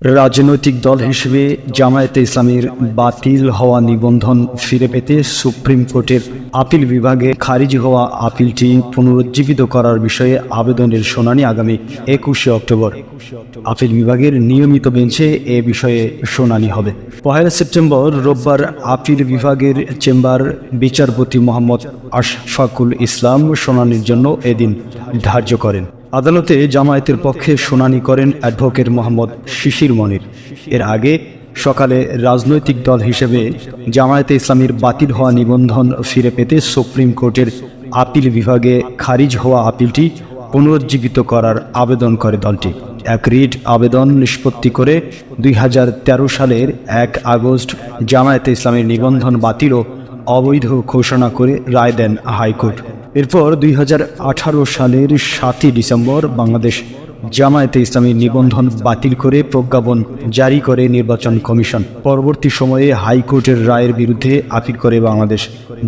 রাজনৈতিক দল হিসেবে জামায়াতে ইসলামীর বাতিল হওয়া নিবন্ধন ফিরে পেতে সুপ্রিম কোর্টের আপিল বিভাগে খারিজ হওয়া আপিলটি পুনরুজ্জীবিত করার বিষয়ে আবেদনের শুনানি আগামী ২১শে অক্টোবর আপিল বিভাগের নিয়মিত বেঞ্চে এ বিষয়ে শুনানি হবে। ১ সেপ্টেম্বর রোববার আপিল বিভাগের চেম্বার বিচারপতি মোহাম্মদ আশফাকুল ইসলাম শুনানির জন্য এদিন ধার্য করেন। আদালতে জামায়াতের পক্ষে শুনানি করেন অ্যাডভোকেট মোহাম্মদ শিশির মনির। এর আগে সকালে রাজনৈতিক দল হিসেবে জামায়াতে ইসলামীর বাতিল হওয়া নিবন্ধন ফিরে পেতে সুপ্রিম কোর্টের আপিল বিভাগে খারিজ হওয়া আপিলটি পুনরুজ্জীবিত করার আবেদন করে দলটি। এক রিট আবেদন নিষ্পত্তি করে ২০১৩ সালের ১ আগস্ট জামায়াতে ইসলামীর নিবন্ধন বাতিল ও অবৈধ ঘোষণা করে রায় দেন হাইকোর্ট। এরপর ২০১৮ সালের ৭ই ডিসেম্বর বাংলাদেশ জামায়াতে ইসলামীর নিবন্ধন বাতিল করে প্রজ্ঞাপন জারি করে নির্বাচন কমিশন। পরবর্তী সময়ে হাইকোর্টের রায়ের বিরুদ্ধে আপিল করে বাংলাদেশ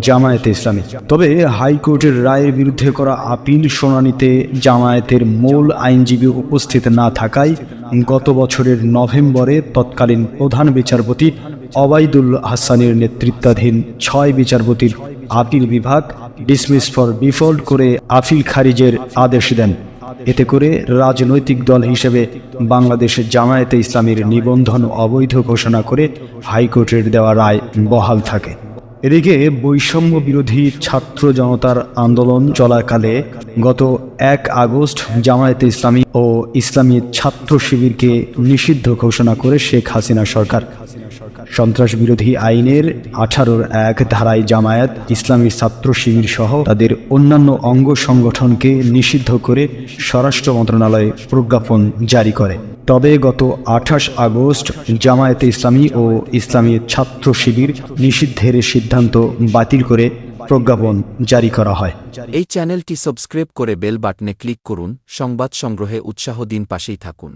জামায়াতে ইসলামী। তবে হাইকোর্টের রায়ের বিরুদ্ধে করা আপিল শুনানিতে জামায়াতের মূল আইনজীবী উপস্থিত না থাকায় গত বছরের নভেম্বরে তৎকালীন প্রধান বিচারপতি ওবায়দুল হাসানের নেতৃত্বাধীন ৬ বিচারপতির আপিল বিভাগ ডিসমিস ফর ডিফল্ট করে আপিল খারিজের আদেশ দেন। এতে করে রাজনৈতিক দল হিসেবে বাংলাদেশ জামায়াতে ইসলামীর নিবন্ধন অবৈধ ঘোষণা করে হাইকোর্টের দেওয়া রায় বহাল থাকে। এদিকে বৈষম্য বিরোধী ছাত্র জনতার আন্দোলন চলাকালে গত ১ আগস্ট জামায়াতে ইসলামী ও ইসলামী ছাত্র শিবিরকে নিষিদ্ধ ঘোষণা করে শেখ হাসিনা সরকার। সন্ত্রাস বিরোধী আইনের ১৮(১) ধারায় জামায়াত ইসলামী ছাত্র শিবির সহ তাদের অন্যান্য অঙ্গ সংগঠনকে নিষিদ্ধ করে স্বরাষ্ট্র মন্ত্রণালয় প্রজ্ঞাপন জারি করে। তবে গত ২৮ আগস্ট জামায়াতে ইসলামী ও ইসলামী ছাত্র শিবির নিষিদ্ধের সিদ্ধান্ত বাতিল করে প্রজ্ঞাপন জারি করা হয়। এই চ্যানেলটি সাবস্ক্রাইব করে বেল বাটনে ক্লিক করুন। সংবাদ সংগ্রহে উৎসাহ দিন, পাশেই থাকুন।